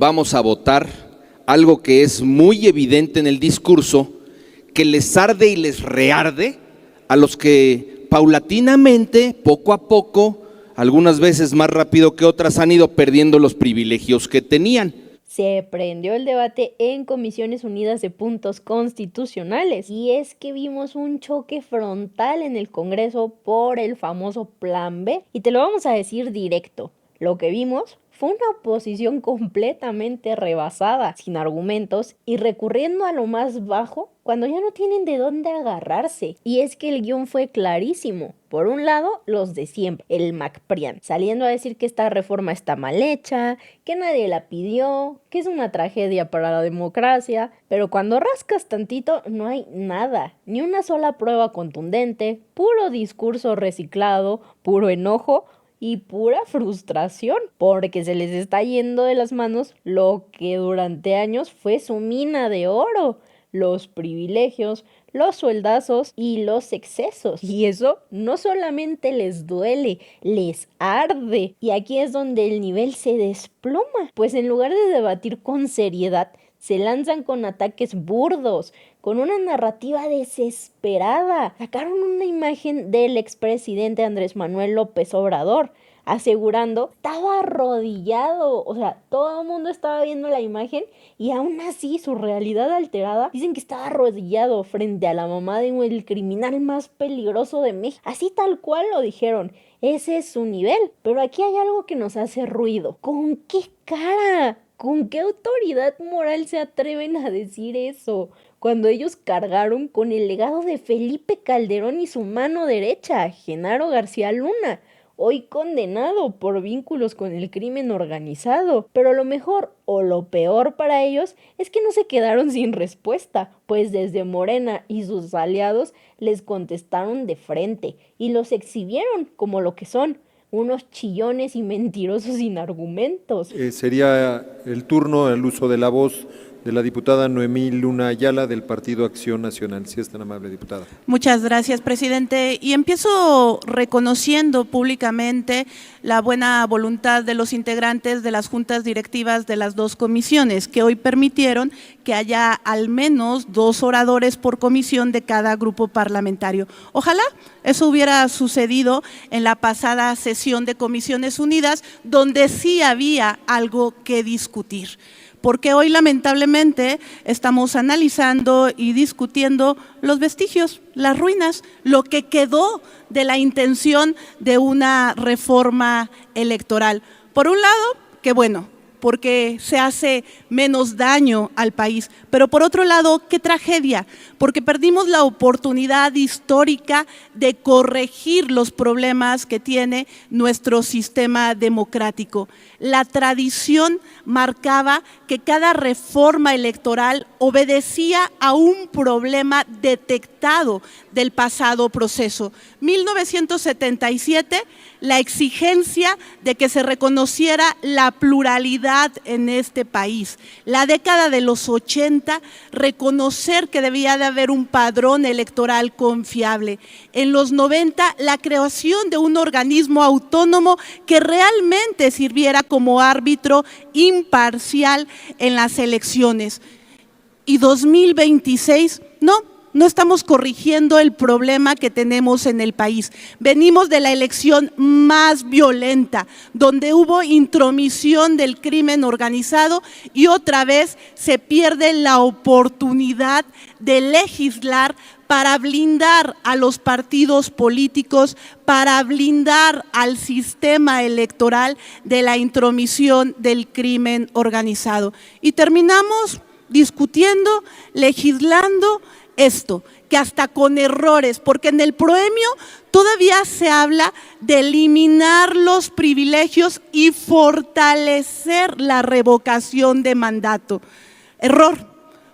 vamos a votar algo que es muy evidente en el discurso, que les arde y les rearde a los que paulatinamente, poco a poco, algunas veces más rápido que otras, han ido perdiendo los privilegios que tenían. Se prendió el debate en Comisiones Unidas de Puntos Constitucionales y es que vimos un choque frontal en el Congreso por el famoso Plan B y te lo vamos a decir directo. Lo que vimos fue una oposición completamente rebasada, sin argumentos y recurriendo a lo más bajo cuando ya no tienen de dónde agarrarse. Y es que el guión fue clarísimo. Por un lado, los de siempre, el MacPrian, saliendo a decir que esta reforma está mal hecha, que nadie la pidió, que es una tragedia para la democracia, pero cuando rascas tantito no hay nada, ni una sola prueba contundente, puro discurso reciclado, puro enojo y pura frustración, porque se les está yendo de las manos lo que durante años fue su mina de oro, los privilegios, los sueldazos y los excesos. Y eso no solamente les duele, les arde. Y aquí es donde el nivel se desploma, pues en lugar de debatir con seriedad, se lanzan con ataques burdos, con una narrativa desesperada. Sacaron una imagen del expresidente Andrés Manuel López Obrador, asegurando estaba arrodillado, o sea, todo el mundo estaba viendo la imagen y aún así su realidad alterada, dicen que estaba arrodillado frente a la mamá del criminal más peligroso de México, así tal cual lo dijeron. Ese es su nivel, pero aquí hay algo que nos hace ruido. ¿Con qué cara? ¿Con qué autoridad moral se atreven a decir eso? Cuando ellos cargaron con el legado de Felipe Calderón y su mano derecha, Genaro García Luna, hoy condenado por vínculos con el crimen organizado. Pero lo mejor o lo peor para ellos es que no se quedaron sin respuesta, pues desde Morena y sus aliados les contestaron de frente y los exhibieron como lo que son, unos chillones y mentirosos sin argumentos. Sería el turno al uso de la voz de la diputada Noemí Luna Ayala del Partido Acción Nacional. Si es tan amable, diputada. Muchas gracias, presidente. Y empiezo reconociendo públicamente la buena voluntad de los integrantes de las juntas directivas de las dos comisiones, que hoy permitieron que haya al menos 2 oradores por comisión de cada grupo parlamentario. Ojalá eso hubiera sucedido en la pasada sesión de Comisiones Unidas, donde sí había algo que discutir. Porque hoy lamentablemente estamos analizando y discutiendo los vestigios, las ruinas, lo que quedó de la intención de una reforma electoral. Por un lado, qué bueno, porque se hace menos daño al país, pero por otro lado, qué tragedia, porque perdimos la oportunidad histórica de corregir los problemas que tiene nuestro sistema democrático. La tradición marcaba que cada reforma electoral obedecía a un problema detectado del pasado proceso. 1977, la exigencia de que se reconociera la pluralidad en este país. La década de los 80, reconocer que debía de haber un padrón electoral confiable. En los 90, la creación de un organismo autónomo que realmente sirviera como árbitro imparcial en las elecciones. Y 2026, no estamos corrigiendo el problema que tenemos en el país. Venimos de la elección más violenta, donde hubo intromisión del crimen organizado y otra vez se pierde la oportunidad de legislar para blindar a los partidos políticos, para blindar al sistema electoral de la intromisión del crimen organizado. Y terminamos discutiendo, legislando esto, que hasta con errores, porque en el proemio todavía se habla de eliminar los privilegios y fortalecer la revocación de mandato. Error,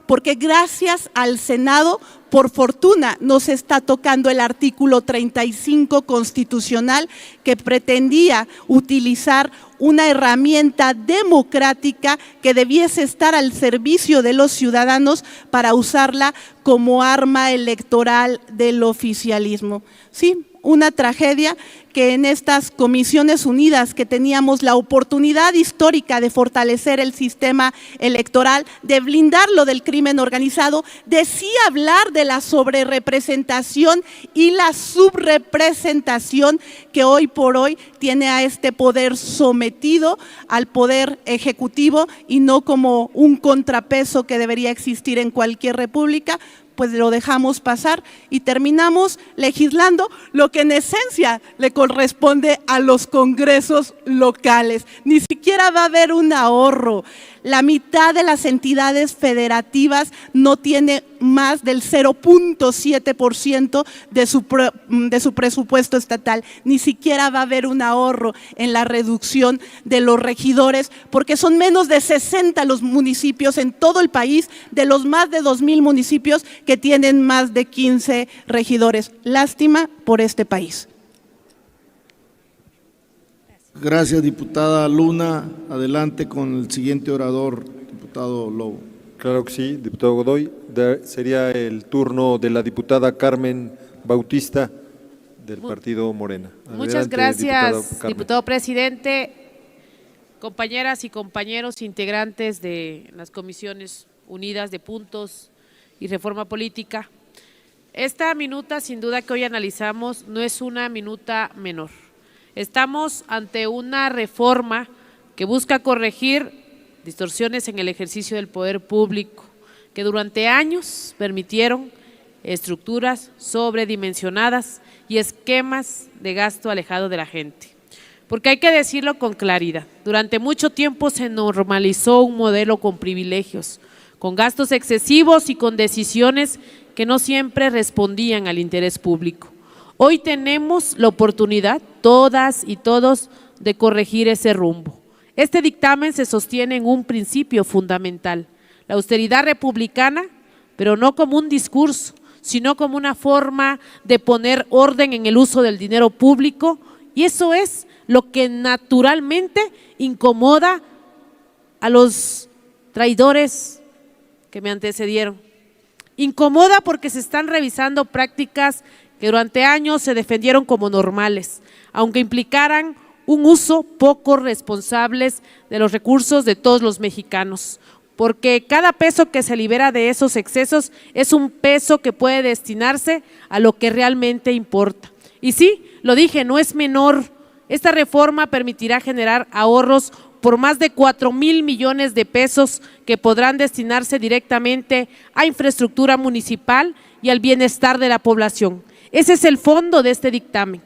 porque gracias al Senado, por fortuna, nos está tocando el artículo 35 constitucional que pretendía utilizar una herramienta democrática que debiese estar al servicio de los ciudadanos para usarla como arma electoral del oficialismo. Sí, una tragedia que en estas comisiones unidas que teníamos la oportunidad histórica de fortalecer el sistema electoral, de blindarlo del crimen organizado, de sí hablar de la sobrerepresentación y la subrepresentación que hoy por hoy tiene a este poder sometido al poder ejecutivo y no como un contrapeso que debería existir en cualquier república, pues lo dejamos pasar y terminamos legislando lo que en esencia le corresponde a los congresos locales. Ni siquiera va a haber un ahorro. La mitad de las entidades federativas no tiene más del 0.7% de su presupuesto estatal. Ni siquiera va a haber un ahorro en la reducción de los regidores, porque son menos de 60 los municipios en todo el país, de los más de 2,000 municipios que tienen más de 15 regidores. Lástima por este país. Gracias, diputada Luna. Adelante con el siguiente orador, diputado Lobo. Claro que sí, diputado Godoy. Sería el turno de la diputada Carmen Bautista del partido Morena. Muchas Adelante, gracias, Carmen. diputado presidente, compañeras y compañeros integrantes de las comisiones unidas de puntos y reforma política. Esta minuta, sin duda que hoy analizamos, no es una minuta menor. Estamos ante una reforma que busca corregir distorsiones en el ejercicio del poder público, que durante años permitieron estructuras sobredimensionadas y esquemas de gasto alejado de la gente. Porque hay que decirlo con claridad, durante mucho tiempo se normalizó un modelo con privilegios, con gastos excesivos y con decisiones que no siempre respondían al interés público. Hoy tenemos la oportunidad, todas y todos, de corregir ese rumbo. Este dictamen se sostiene en un principio fundamental, la austeridad republicana, pero no como un discurso, sino como una forma de poner orden en el uso del dinero público, y eso es lo que naturalmente incomoda a los traidores que me antecedieron. Incomoda porque se están revisando prácticas que durante años se defendieron como normales, aunque implicaran un uso poco responsable de los recursos de todos los mexicanos, porque cada peso que se libera de esos excesos es un peso que puede destinarse a lo que realmente importa. Y sí, lo dije, no es menor. Esta reforma permitirá generar ahorros por más de 4,000 millones de pesos que podrán destinarse directamente a infraestructura municipal y al bienestar de la población. Ese es el fondo de este dictamen,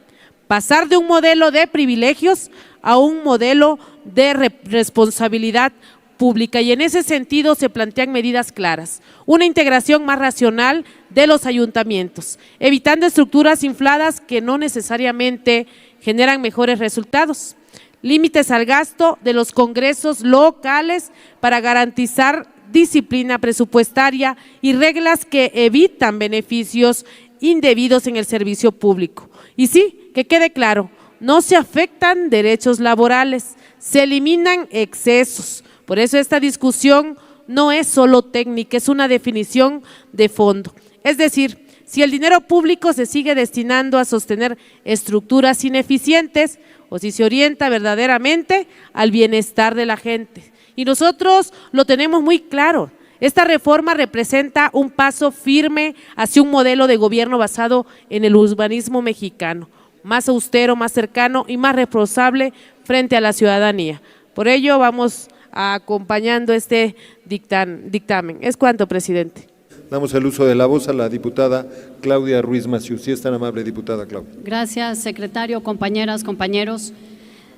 pasar de un modelo de privilegios a un modelo de responsabilidad pública, y en ese sentido se plantean medidas claras, una integración más racional de los ayuntamientos, evitando estructuras infladas que no necesariamente generan mejores resultados, límites al gasto de los congresos locales para garantizar disciplina presupuestaria y reglas que evitan beneficios indebidos en el servicio público. Y sí, que quede claro, no se afectan derechos laborales, se eliminan excesos. Por eso esta discusión no es solo técnica, es una definición de fondo. Es decir, si el dinero público se sigue destinando a sostener estructuras ineficientes o si se orienta verdaderamente al bienestar de la gente. Y nosotros lo tenemos muy claro. Esta reforma representa un paso firme hacia un modelo de gobierno basado en el urbanismo mexicano, más austero, más cercano y más responsable frente a la ciudadanía. Por ello vamos acompañando este dictamen. Es cuanto, presidente. Damos el uso de la voz a la diputada Claudia Ruiz Massieu. Si es tan amable, diputada Claudia. Gracias, secretario, compañeras, compañeros.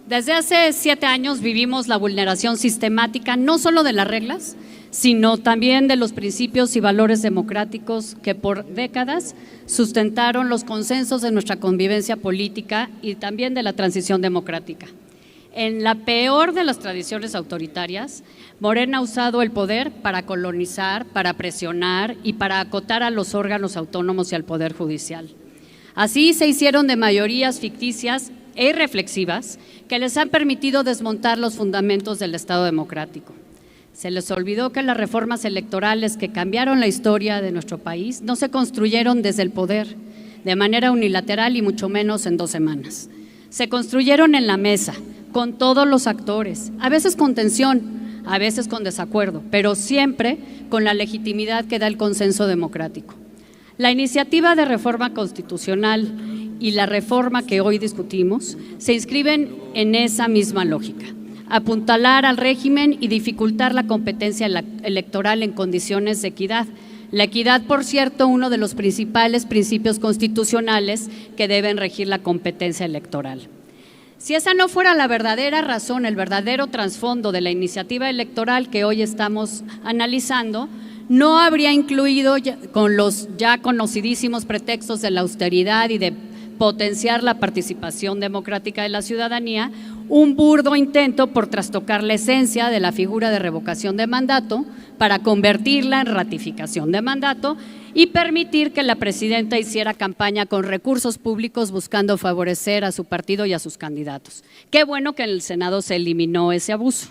Desde hace 7 años vivimos la vulneración sistemática no solo de las reglas, sino también de los principios y valores democráticos que por décadas sustentaron los consensos de nuestra convivencia política y también de la transición democrática. En la peor de las tradiciones autoritarias, Morena ha usado el poder para colonizar, para presionar y para acotar a los órganos autónomos y al Poder Judicial. Así se hicieron de mayorías ficticias e irreflexivas que les han permitido desmontar los fundamentos del Estado democrático. Se les olvidó que las reformas electorales que cambiaron la historia de nuestro país no se construyeron desde el poder, de manera unilateral y mucho menos en 2 semanas. Se construyeron en la mesa, con todos los actores, a veces con tensión, a veces con desacuerdo, pero siempre con la legitimidad que da el consenso democrático. La iniciativa de reforma constitucional y la reforma que hoy discutimos se inscriben en esa misma lógica: apuntalar al régimen y dificultar la competencia electoral en condiciones de equidad. La equidad, por cierto, uno de los principales principios constitucionales que deben regir la competencia electoral. Si esa no fuera la verdadera razón, el verdadero trasfondo de la iniciativa electoral que hoy estamos analizando, no habría incluido con los ya conocidísimos pretextos de la austeridad y de potenciar la participación democrática de la ciudadanía, un burdo intento por trastocar la esencia de la figura de revocación de mandato para convertirla en ratificación de mandato y permitir que la presidenta hiciera campaña con recursos públicos buscando favorecer a su partido y a sus candidatos. Qué bueno que en el Senado se eliminó ese abuso.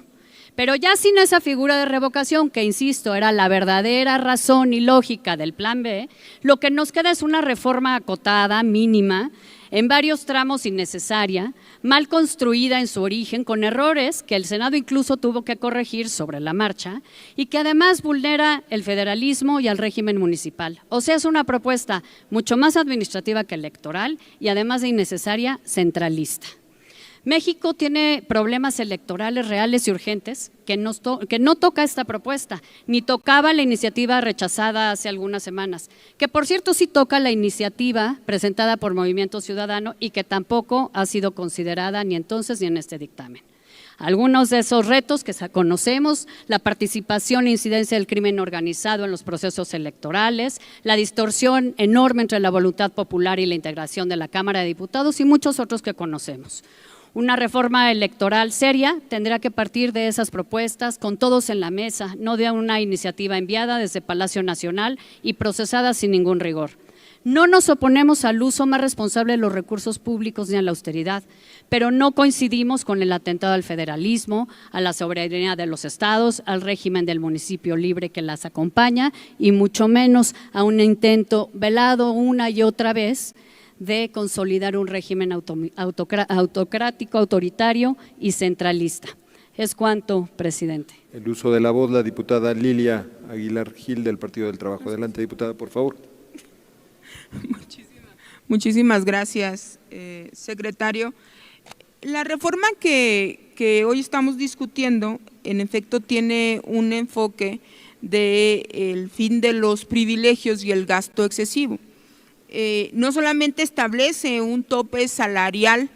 Pero ya sin esa figura de revocación, que insisto, era la verdadera razón y lógica del Plan B, lo que nos queda es una reforma acotada, mínima, en varios tramos innecesaria, mal construida en su origen, con errores que el Senado incluso tuvo que corregir sobre la marcha y que además vulnera el federalismo y al régimen municipal. O sea, es una propuesta mucho más administrativa que electoral y además de innecesaria, centralista. México tiene problemas electorales reales y urgentes que no toca esta propuesta, ni tocaba la iniciativa rechazada hace algunas semanas, que por cierto sí toca la iniciativa presentada por Movimiento Ciudadano y que tampoco ha sido considerada ni entonces ni en este dictamen. Algunos de esos retos que conocemos: la participación e incidencia del crimen organizado en los procesos electorales, la distorsión enorme entre la voluntad popular y la integración de la Cámara de Diputados y muchos otros que conocemos. Una reforma electoral seria tendrá que partir de esas propuestas, con todos en la mesa, no de una iniciativa enviada desde Palacio Nacional y procesada sin ningún rigor. No nos oponemos al uso más responsable de los recursos públicos ni a la austeridad, pero no coincidimos con el atentado al federalismo, a la soberanía de los estados, al régimen del municipio libre que las acompaña y mucho menos a un intento velado una y otra vez de consolidar un régimen autocrático, autoritario y centralista. Es cuanto, presidente. El uso de la voz, la diputada Lilia Aguilar Gil, del Partido del Trabajo. Adelante, diputada, por favor. Muchísimas gracias, secretario. La reforma que hoy estamos discutiendo, en efecto, tiene un enfoque del fin de los privilegios y el gasto excesivo. No solamente establece un tope salarial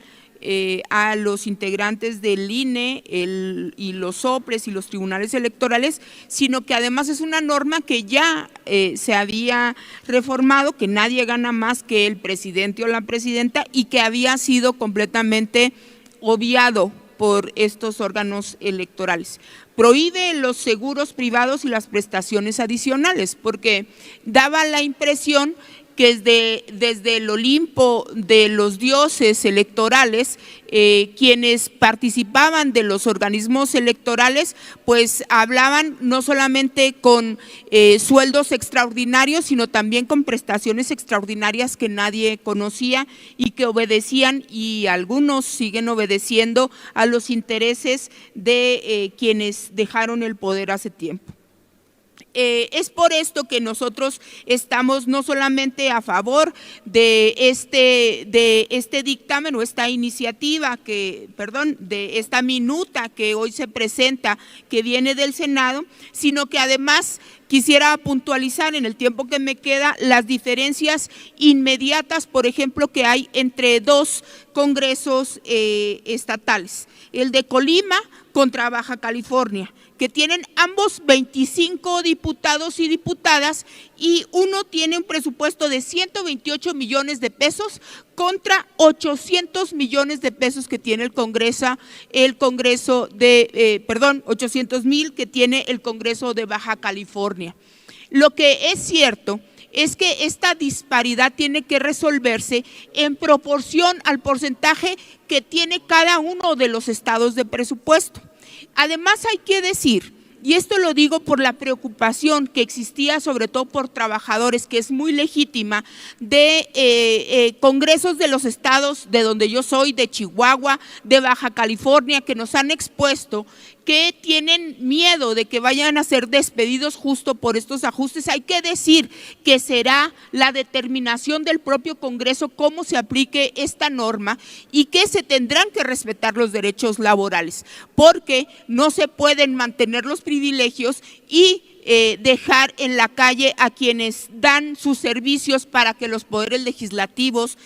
a los integrantes del INE y los OPRES y los tribunales electorales, sino que además es una norma que ya se había reformado, que nadie gana más que el presidente o la presidenta y que había sido completamente obviado por estos órganos electorales. Prohíbe los seguros privados y las prestaciones adicionales, porque daba la impresión que desde el Olimpo de los dioses electorales, quienes participaban de los organismos electorales, pues hablaban no solamente con sueldos extraordinarios, sino también con prestaciones extraordinarias que nadie conocía y que obedecían, y algunos siguen obedeciendo, a los intereses de quienes dejaron el poder hace tiempo. Es por esto que nosotros estamos no solamente a favor de este dictamen o esta iniciativa, de esta minuta que hoy se presenta, que viene del Senado, sino que además quisiera puntualizar en el tiempo que me queda las diferencias inmediatas, por ejemplo, que hay entre dos congresos estatales, el de Colima contra Baja California, que tienen ambos 25 diputados y diputadas, y uno tiene un presupuesto de 128 millones de pesos contra 800 millones de pesos que tiene 800,000 que tiene el Congreso de Baja California. Lo que es cierto es que esta disparidad tiene que resolverse en proporción al porcentaje que tiene cada uno de los estados de presupuesto. Además hay que decir, Y esto lo digo por la preocupación que existía, sobre todo por trabajadores, que es muy legítima, de congresos de los estados de donde yo soy, de Chihuahua, de Baja California, que nos han expuesto que tienen miedo de que vayan a ser despedidos justo por estos ajustes. Hay que decir que será la determinación del propio Congreso cómo se aplique esta norma y que se tendrán que respetar los derechos laborales, porque no se pueden mantener los privilegios y dejar en la calle a quienes dan sus servicios para que los poderes legislativos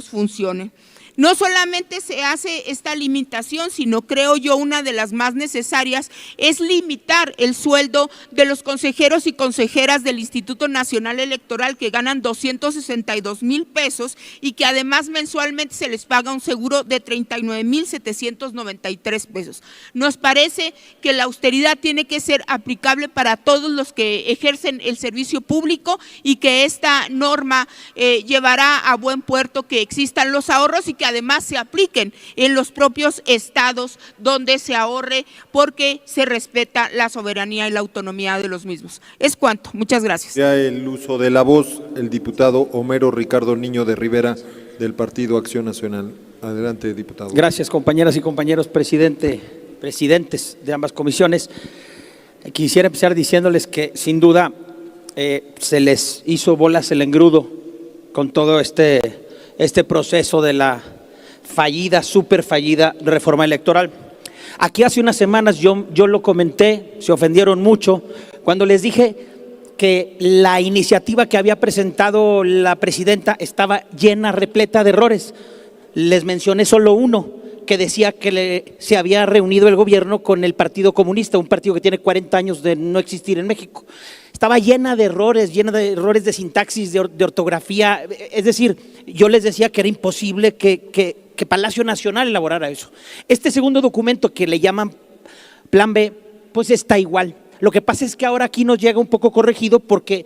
funcionen. No solamente se hace esta limitación, sino creo yo una de las más necesarias es limitar el sueldo de los consejeros y consejeras del Instituto Nacional Electoral, que ganan 262,000 pesos y que además mensualmente se les paga un seguro de 39,793 pesos. Nos parece que la austeridad tiene que ser aplicable para todos los que ejercen el servicio público y que esta norma llevará a buen puerto que existan los ahorros y que además se apliquen en los propios estados donde se ahorre, porque se respeta la soberanía y la autonomía de los mismos. Es cuanto. Muchas gracias. Ya el uso de la voz, el diputado Homero Ricardo Niño de Rivera, del Partido Acción Nacional. Adelante, diputado. Gracias, compañeras y compañeros, presidentes de ambas comisiones. Quisiera empezar diciéndoles que sin duda se les hizo bolas el engrudo con todo este proceso de la súper fallida reforma electoral. Aquí hace unas semanas yo lo comenté, se ofendieron mucho cuando les dije que la iniciativa que había presentado la presidenta estaba llena, repleta de errores. Les mencioné solo uno, que decía que se había reunido el gobierno con el Partido Comunista, un partido que tiene 40 años de no existir en México. Estaba llena de errores de sintaxis, de ortografía. Es decir, yo les decía que era imposible que Palacio Nacional elaborara eso. Este segundo documento, que le llaman Plan B, pues está igual. Lo que pasa es que ahora aquí nos llega un poco corregido porque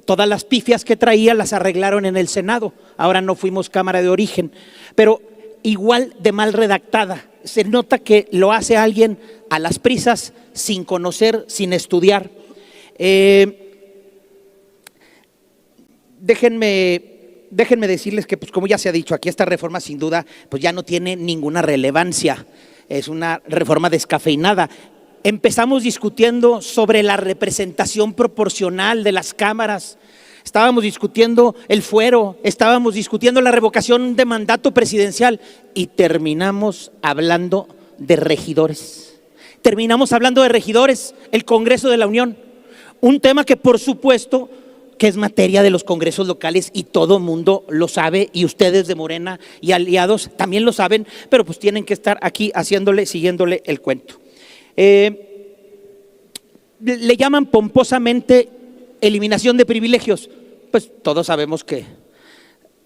todas las pifias que traía las arreglaron en el Senado. Ahora no fuimos Cámara de Origen, pero igual de mal redactada. Se nota que lo hace alguien a las prisas, sin conocer, sin estudiar. Déjenme decirles que, pues como ya se ha dicho aquí, esta reforma sin duda pues ya no tiene ninguna relevancia. Es una reforma descafeinada. Empezamos discutiendo sobre la representación proporcional de las cámaras. Estábamos discutiendo el fuero, estábamos discutiendo la revocación de mandato presidencial y terminamos hablando de regidores. El Congreso de la Unión, un tema que por supuesto que es materia de los congresos locales y todo mundo lo sabe, y ustedes de Morena y aliados también lo saben, pero pues tienen que estar aquí siguiéndole el cuento. Le llaman pomposamente eliminación de privilegios. Pues todos sabemos que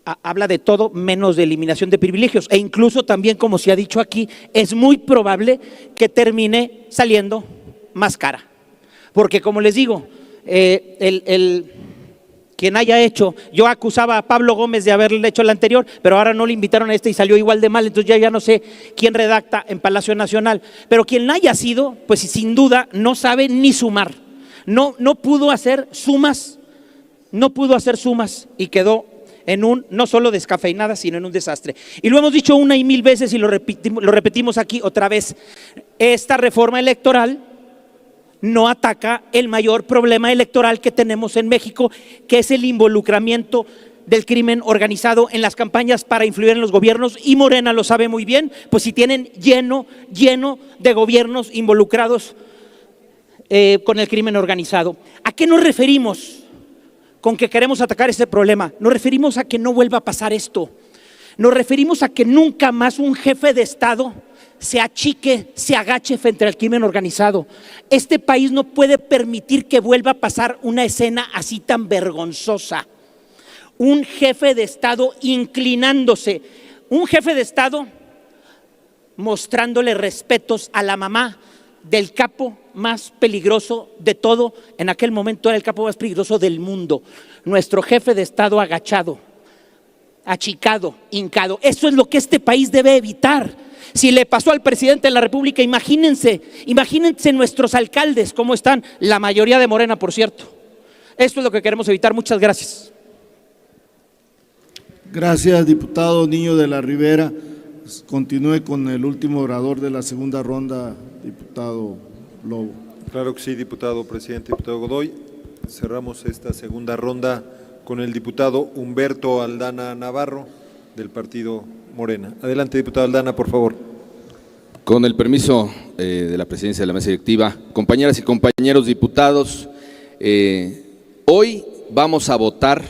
habla de todo menos de eliminación de privilegios, e incluso también, como se ha dicho aquí, es muy probable que termine saliendo más cara, porque como les digo, quien haya hecho, yo acusaba a Pablo Gómez de haberle hecho la anterior, pero ahora no le invitaron a y salió igual de mal, entonces ya no sé quién redacta en Palacio Nacional, pero quien haya sido, pues sin duda no sabe ni sumar, no pudo hacer sumas y quedó en un, no solo descafeinada, sino en un desastre. Y lo hemos dicho una y mil veces y lo repetimos aquí otra vez, esta reforma electoral no ataca el mayor problema electoral que tenemos en México, que es el involucramiento del crimen organizado en las campañas para influir en los gobiernos, y Morena lo sabe muy bien, pues si tienen lleno de gobiernos involucrados con el crimen organizado. ¿A qué nos referimos con que queremos atacar ese problema? Nos referimos a que no vuelva a pasar esto. Nos referimos a que nunca más un jefe de Estado se achique, se agache frente al crimen organizado. Este país no puede permitir que vuelva a pasar una escena así tan vergonzosa. Un jefe de Estado inclinándose, un jefe de Estado mostrándole respetos a la mamá del capo más peligroso de todo. En aquel momento era el capo más peligroso del mundo. Nuestro jefe de Estado agachado, achicado, hincado. Eso es lo que este país debe evitar. Si le pasó al presidente de la República, imagínense nuestros alcaldes, cómo están, la mayoría de Morena, por cierto. Esto es lo que queremos evitar. Muchas gracias. Gracias, diputado Niño de la Rivera. Continúe con el último orador de la segunda ronda, diputado Lobo. Claro que sí, diputado presidente, diputado Godoy. Cerramos esta segunda ronda con el diputado Humberto Aldana Navarro, del partido Morena. Adelante, diputado Aldana, por favor. Con el permiso de la presidencia de la mesa directiva, compañeras y compañeros diputados, hoy vamos a votar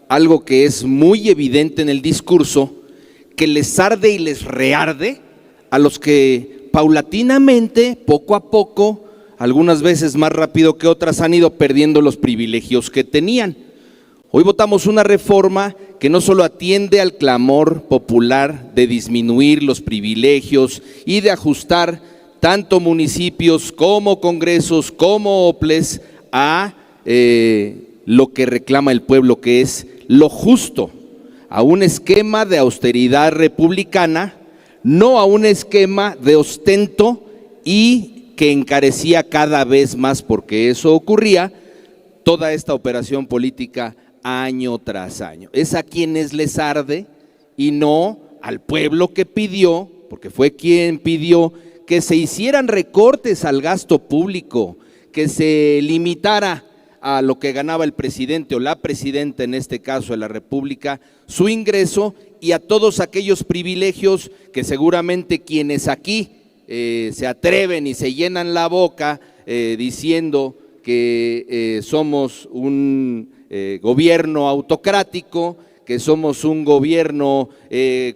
algo que es muy evidente en el discurso, que les arde y les rearde a los que paulatinamente, poco a poco, algunas veces más rápido que otras, han ido perdiendo los privilegios que tenían. Hoy votamos una reforma que no solo atiende al clamor popular de disminuir los privilegios y de ajustar tanto municipios como congresos como OPLES a lo que reclama el pueblo, que es lo justo, a un esquema de austeridad republicana, no a un esquema de ostento y que encarecía cada vez más, porque eso ocurría, toda esta operación política año tras año. Es a quienes les arde y no al pueblo que pidió, porque fue quien pidió que se hicieran recortes al gasto público, que se limitara a lo que ganaba el presidente o la presidenta, en este caso de la República, su ingreso, y a todos aquellos privilegios que seguramente quienes aquí se atreven y se llenan la boca diciendo que somos un gobierno autocrático, que somos un gobierno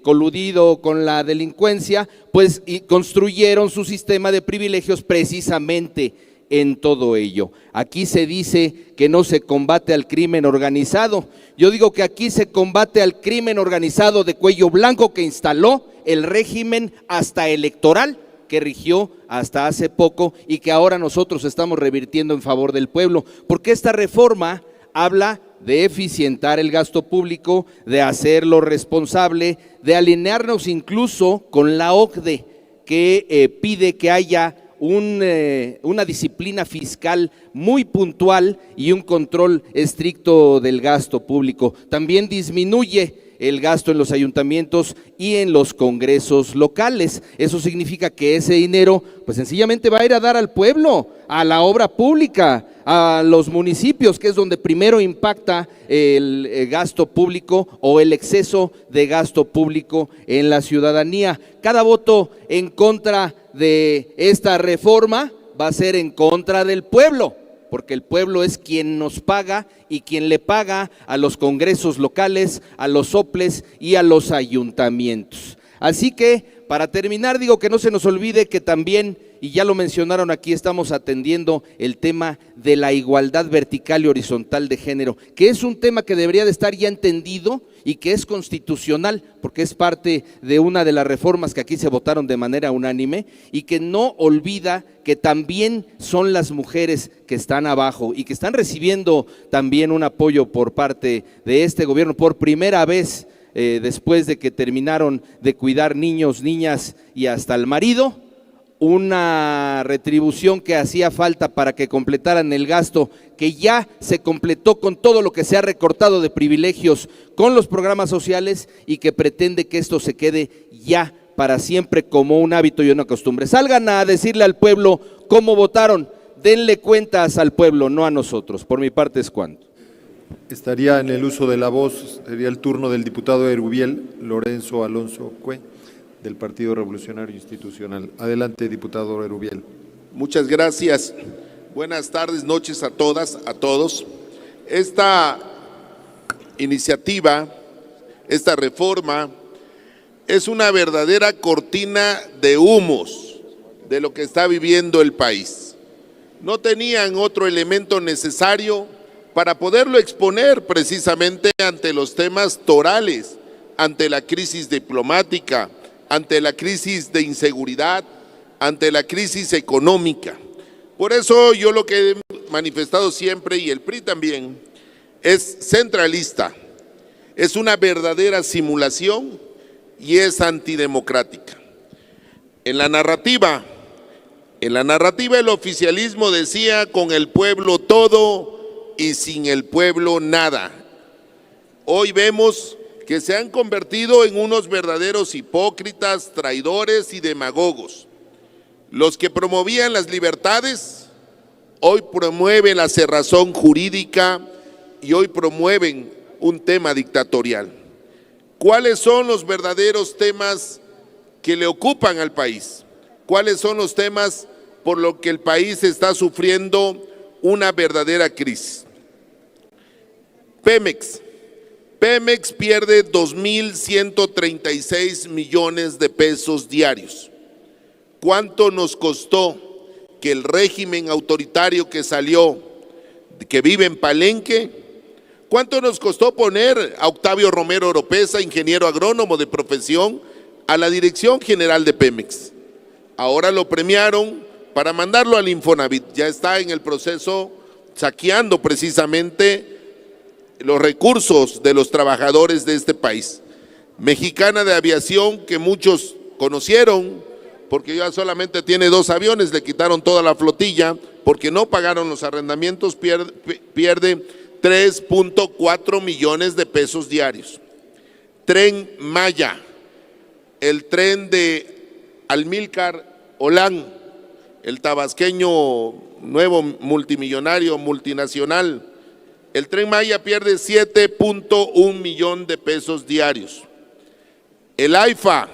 coludido con la delincuencia, pues y construyeron su sistema de privilegios precisamente en todo ello. Aquí se dice que no se combate al crimen organizado. Yo digo que aquí se combate al crimen organizado de cuello blanco que instaló el régimen hasta electoral que rigió hasta hace poco y que ahora nosotros estamos revirtiendo en favor del pueblo, porque esta reforma habla de eficientar el gasto público, de hacerlo responsable, de alinearnos incluso con la OCDE, que pide que haya una disciplina fiscal muy puntual y un control estricto del gasto público. También disminuye el gasto en los ayuntamientos y en los congresos locales. Eso significa que ese dinero pues sencillamente va a ir a dar al pueblo, a la obra pública, a los municipios, que es donde primero impacta el gasto público o el exceso de gasto público en la ciudadanía. Cada voto en contra de esta reforma va a ser en contra del pueblo, porque el pueblo es quien nos paga y quien le paga a los congresos locales, a los OPLES y a los ayuntamientos. Así que, para terminar, digo que no se nos olvide que también, y ya lo mencionaron aquí, estamos atendiendo el tema de la igualdad vertical y horizontal de género, que es un tema que debería de estar ya entendido y que es constitucional, porque es parte de una de las reformas que aquí se votaron de manera unánime, y que no olvida que también son las mujeres que están abajo y que están recibiendo también un apoyo por parte de este gobierno por primera vez, después de que terminaron de cuidar niños, niñas y hasta el marido, una retribución que hacía falta para que completaran el gasto, que ya se completó con todo lo que se ha recortado de privilegios con los programas sociales, y que pretende que esto se quede ya para siempre como un hábito y una costumbre. Salgan a decirle al pueblo cómo votaron, denle cuentas al pueblo, no a nosotros. Por mi parte es cuanto. Estaría en el uso de la voz, sería el turno del diputado Erubiel Lorenzo Alonso Cue, del Partido Revolucionario Institucional. Adelante, diputado Erubiel. Muchas gracias. Buenas tardes, noches a todas, a todos. Esta iniciativa, esta reforma, es una verdadera cortina de humos de lo que está viviendo el país. No tenían otro elemento necesario para poderlo exponer precisamente ante los temas torales, ante la crisis diplomática, ante la crisis de inseguridad, ante la crisis económica. Por eso yo lo que he manifestado siempre, y el PRI también, es centralista. Es una verdadera simulación y es antidemocrática. En la narrativa el oficialismo decía: con el pueblo todo y sin el pueblo nada. Hoy vemos que se han convertido en unos verdaderos hipócritas, traidores y demagogos. Los que promovían las libertades, hoy promueven la cerrazón jurídica y hoy promueven un tema dictatorial. ¿Cuáles son los verdaderos temas que le ocupan al país? ¿Cuáles son los temas por los que el país está sufriendo una verdadera crisis? Pemex pierde 2.136 millones de pesos diarios. ¿Cuánto nos costó que el régimen autoritario que salió, que vive en Palenque, cuánto nos costó poner a Octavio Romero Oropeza, ingeniero agrónomo de profesión, a la dirección general de Pemex? Ahora lo premiaron para mandarlo al Infonavit. Ya está en el proceso saqueando precisamente los recursos de los trabajadores de este país. Mexicana de Aviación, que muchos conocieron, porque ya solamente tiene 2 aviones, le quitaron toda la flotilla, porque no pagaron los arrendamientos, pierde 3.4 millones de pesos diarios. Tren Maya, el tren de Amílcar Olán, el tabasqueño nuevo multimillonario, multinacional. El Tren Maya pierde 7.1 millón de pesos diarios. El AIFA,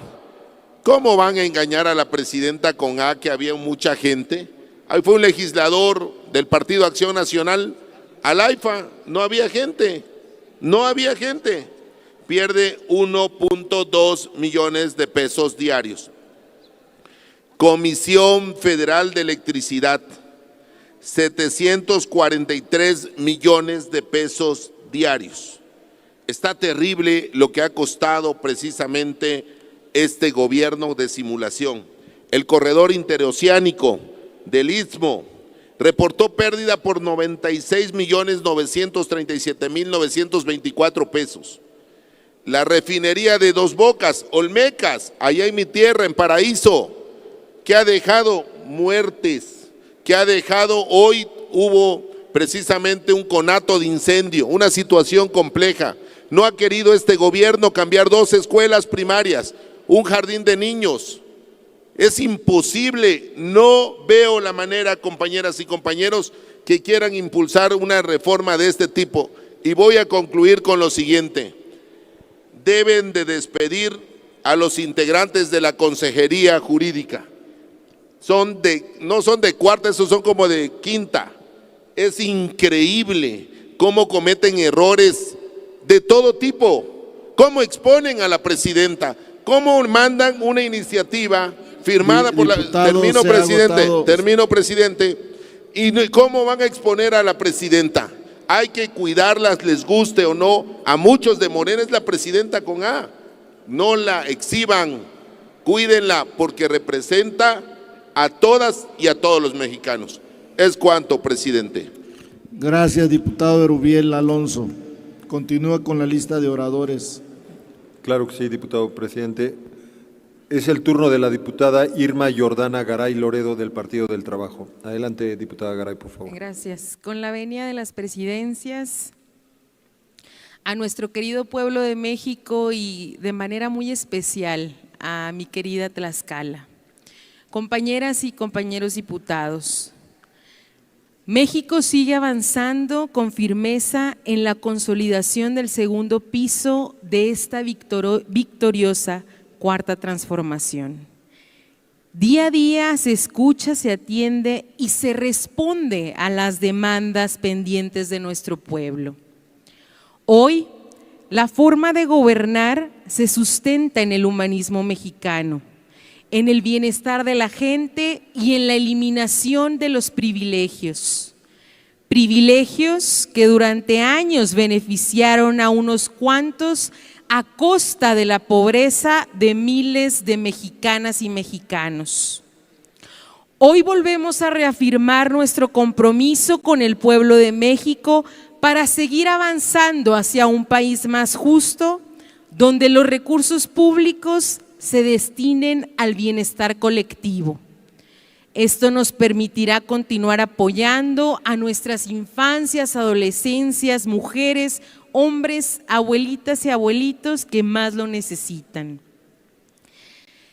¿cómo van a engañar a la presidenta con que había mucha gente? Ahí fue un legislador del Partido Acción Nacional. Al AIFA no había gente, pierde 1.2 millones de pesos diarios. Comisión Federal de Electricidad, 743 millones de pesos diarios. Está terrible lo que ha costado precisamente este gobierno de simulación. El corredor interoceánico del Istmo reportó pérdida por 96.937.924 pesos. La refinería de Dos Bocas, Olmecas, allá en mi tierra, en Paraíso, que ha dejado muertes, que ha dejado, hoy hubo precisamente un conato de incendio, una situación compleja. No ha querido este gobierno cambiar 2 escuelas primarias, un jardín de niños. Es imposible, no veo la manera, compañeras y compañeros, que quieran impulsar una reforma de este tipo. Y voy a concluir con lo siguiente: deben de despedir a los integrantes de la Consejería Jurídica. No son de cuarta, esos son como de quinta. Es increíble cómo cometen errores de todo tipo, cómo exponen a la presidenta, cómo mandan una iniciativa firmada por la… Termino, presidente, y cómo van a exponer a la presidenta. Hay que cuidarlas, les guste o no. A muchos de Morena es la presidenta con A. No la exhiban, cuídenla, porque representa a todas y a todos los mexicanos. Es cuanto, presidente. Gracias, diputado Erubiel Alonso. Continúa con la lista de oradores. Claro que sí, diputado presidente. Es el turno de la diputada Irma Jordana Garay Loredo del Partido del Trabajo. Adelante, diputada Garay, por favor. Gracias. Con la venia de las presidencias, a nuestro querido pueblo de México y de manera muy especial a mi querida Tlaxcala. Compañeras y compañeros diputados, México sigue avanzando con firmeza en la consolidación del segundo piso de esta victoriosa cuarta transformación. Día a día se escucha, se atiende y se responde a las demandas pendientes de nuestro pueblo. Hoy, la forma de gobernar se sustenta en el humanismo mexicano, en el bienestar de la gente y en la eliminación de los privilegios. Privilegios que durante años beneficiaron a unos cuantos a costa de la pobreza de miles de mexicanas y mexicanos. Hoy volvemos a reafirmar nuestro compromiso con el pueblo de México para seguir avanzando hacia un país más justo, donde los recursos públicos se destinen al bienestar colectivo. Esto nos permitirá continuar apoyando a nuestras infancias, adolescencias, mujeres, hombres, abuelitas y abuelitos que más lo necesitan.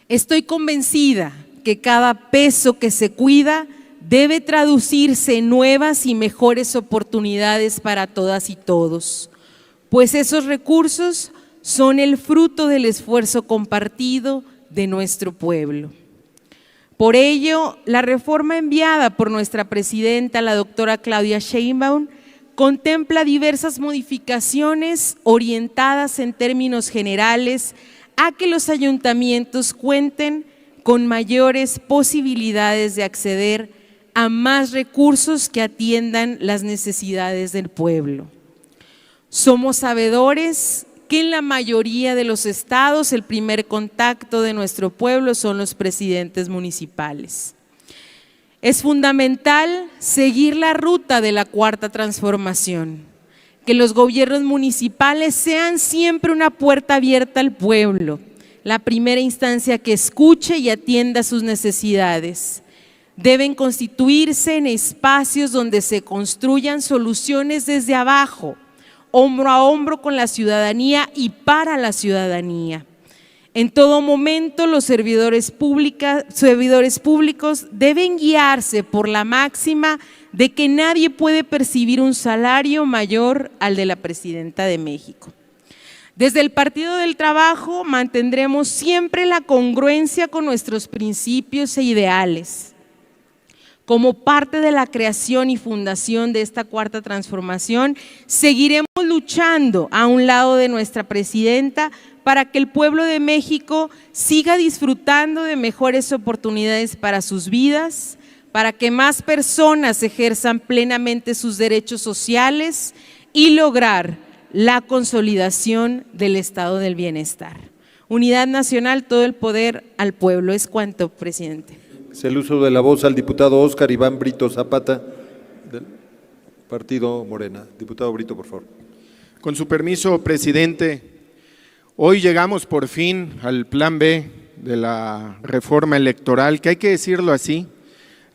Estoy convencida que cada peso que se cuida debe traducirse en nuevas y mejores oportunidades para todas y todos, pues esos recursos son el fruto del esfuerzo compartido de nuestro pueblo. Por ello, la reforma enviada por nuestra presidenta, la doctora Claudia Sheinbaum, contempla diversas modificaciones orientadas en términos generales a que los ayuntamientos cuenten con mayores posibilidades de acceder a más recursos que atiendan las necesidades del pueblo. Somos sabedores que en la mayoría de los estados el primer contacto de nuestro pueblo son los presidentes municipales. Es fundamental seguir la ruta de la Cuarta Transformación, que los gobiernos municipales sean siempre una puerta abierta al pueblo, la primera instancia que escuche y atienda sus necesidades. Deben constituirse en espacios donde se construyan soluciones desde abajo, hombro a hombro con la ciudadanía y para la ciudadanía. En todo momento los servidores públicos deben guiarse por la máxima de que nadie puede percibir un salario mayor al de la Presidenta de México. Desde el Partido del Trabajo mantendremos siempre la congruencia con nuestros principios e ideales. Como parte de la creación y fundación de esta Cuarta Transformación, seguiremos luchando a un lado de nuestra presidenta para que el pueblo de México siga disfrutando de mejores oportunidades para sus vidas, para que más personas ejerzan plenamente sus derechos sociales y lograr la consolidación del estado del bienestar. Unidad nacional, todo el poder al pueblo. Es cuanto, presidente. Es el uso de la voz al diputado Óscar Iván Brito Zapata, del Partido Morena. Diputado Brito, por favor. Con su permiso, presidente, hoy llegamos por fin al plan B de la reforma electoral, que hay que decirlo así,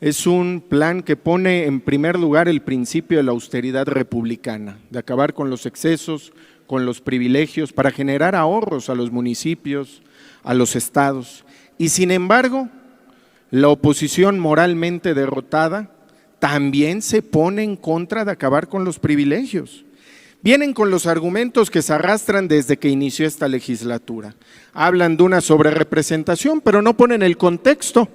es un plan que pone en primer lugar el principio de la austeridad republicana, de acabar con los excesos, con los privilegios, para generar ahorros a los municipios, a los estados. Y sin embargo, la oposición moralmente derrotada también se pone en contra de acabar con los privilegios. Vienen con los argumentos que se arrastran desde que inició esta legislatura. Hablan de una sobrerepresentación, pero no ponen el contexto.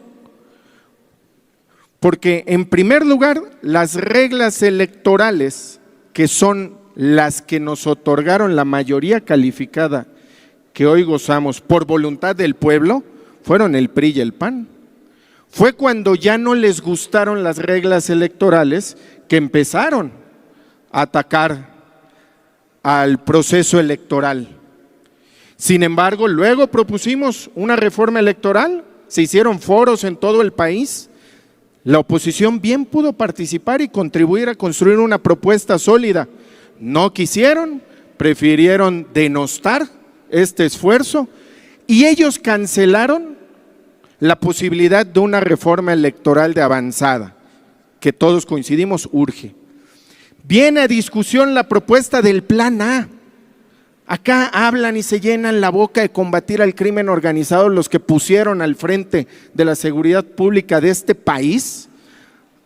Porque en primer lugar, las reglas electorales, que son las que nos otorgaron la mayoría calificada que hoy gozamos por voluntad del pueblo, fueron el PRI y el PAN. Fue cuando ya no les gustaron las reglas electorales que empezaron a atacar al proceso electoral. Sin embargo, luego propusimos una reforma electoral, se hicieron foros en todo el país, la oposición bien pudo participar y contribuir a construir una propuesta sólida. No quisieron, prefirieron denostar este esfuerzo y ellos cancelaron la posibilidad de una reforma electoral de avanzada, que todos coincidimos urge. Viene a discusión la propuesta del Plan A. Acá hablan y se llenan la boca de combatir al crimen organizado los que pusieron al frente de la seguridad pública de este país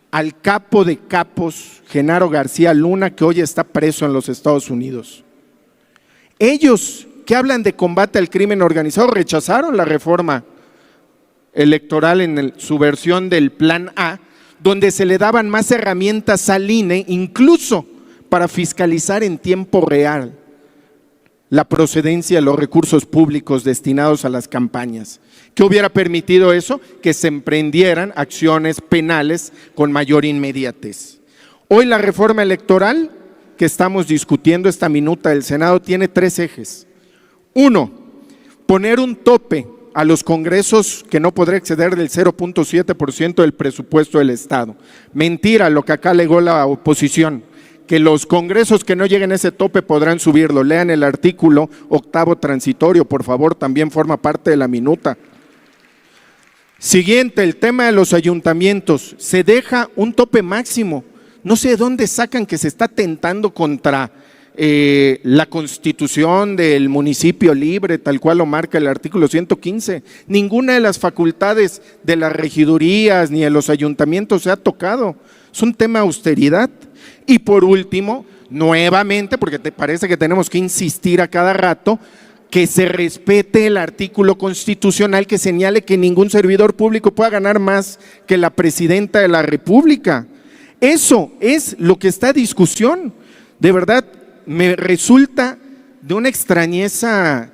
al capo de capos, Genaro García Luna, que hoy está preso en los Estados Unidos. Ellos que hablan de combate al crimen organizado rechazaron la reforma electoral en su versión del Plan A, donde se le daban más herramientas al INE, incluso para fiscalizar en tiempo real la procedencia de los recursos públicos destinados a las campañas. ¿Qué hubiera permitido eso? Que se emprendieran acciones penales con mayor inmediatez. Hoy la reforma electoral que estamos discutiendo, esta minuta del Senado, tiene 3 ejes. 1, poner un tope a los congresos que no podrá exceder del 0.7% del presupuesto del Estado. Mentira lo que acá alegó la oposición, que los congresos que no lleguen a ese tope podrán subirlo. Lean el artículo 8º transitorio, por favor, también forma parte de la minuta. Siguiente, el tema de los ayuntamientos. Se deja un tope máximo. No sé de dónde sacan que se está tentando contra la constitución del municipio libre, tal cual lo marca el artículo 115. Ninguna de las facultades de las regidurías ni de los ayuntamientos se ha tocado. Es un tema de austeridad. Y por último, nuevamente, porque te parece que tenemos que insistir a cada rato, que se respete el artículo constitucional que señale que ningún servidor público pueda ganar más que la presidenta de la República. Eso es lo que está en discusión. De verdad, me resulta de una extrañeza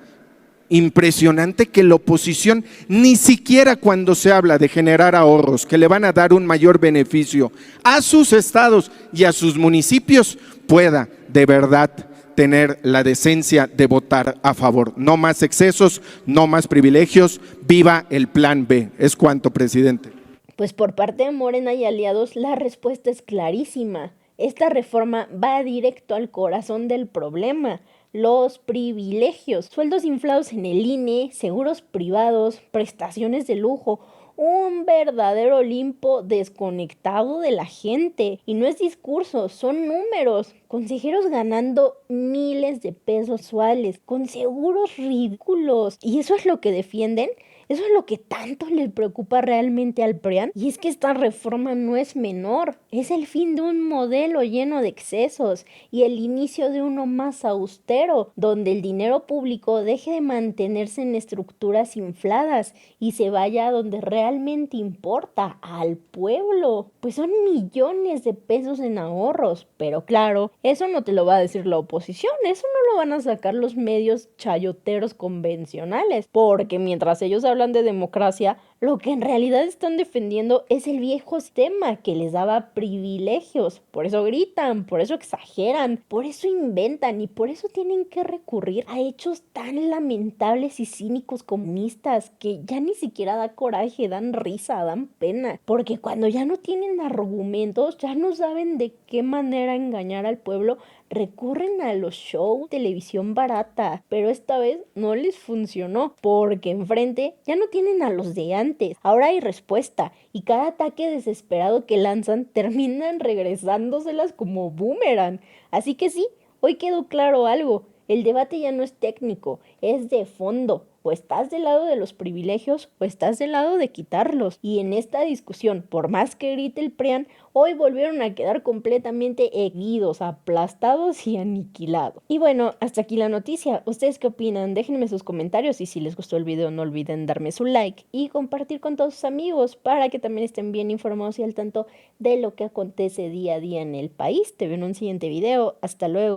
impresionante que la oposición, ni siquiera cuando se habla de generar ahorros que le van a dar un mayor beneficio a sus estados y a sus municipios, pueda de verdad tener la decencia de votar a favor. No más excesos, no más privilegios, viva el plan B. Es cuanto, presidente. Pues por parte de Morena y aliados, la respuesta es clarísima. Esta reforma va directo al corazón del problema. Los privilegios, sueldos inflados en el INE, seguros privados, prestaciones de lujo, un verdadero Olimpo desconectado de la gente. Y no es discurso, son números. Consejeros ganando miles de pesos mensuales, con seguros ridículos. ¿Y eso es lo que defienden? ¿Eso es lo que tanto le preocupa realmente al PRIAN? Y es que esta reforma no es menor, es el fin de un modelo lleno de excesos y el inicio de uno más austero, donde el dinero público deje de mantenerse en estructuras infladas y se vaya a donde realmente importa, al pueblo. Pues son millones de pesos en ahorros, pero claro, eso no te lo va a decir la oposición, eso no lo van a sacar los medios chayoteros convencionales, porque mientras ellos hablan de democracia, lo que en realidad están defendiendo es el viejo sistema que les daba privilegios. Por eso gritan, por eso exageran, por eso inventan y por eso tienen que recurrir a hechos tan lamentables y cínicos comunistas que ya ni siquiera da coraje, dan risa, dan pena. Porque cuando ya no tienen argumentos, ya no saben de qué manera engañar al pueblo, recurren a los shows, televisión barata, pero esta vez no les funcionó porque enfrente ya no tienen a los de antes. Ahora hay respuesta y cada ataque desesperado que lanzan terminan regresándoselas como boomerang. Así que sí, hoy quedó claro algo, el debate ya no es técnico, es de fondo. O estás del lado de los privilegios o estás del lado de quitarlos. Y en esta discusión, por más que grite el PRIAN, hoy volvieron a quedar completamente erguidos, aplastados y aniquilados. Y bueno, hasta aquí la noticia. ¿Ustedes qué opinan? Déjenme sus comentarios y si les gustó el video no olviden darme su like y compartir con todos sus amigos para que también estén bien informados y al tanto de lo que acontece día a día en el país. Te veo en un siguiente video. Hasta luego.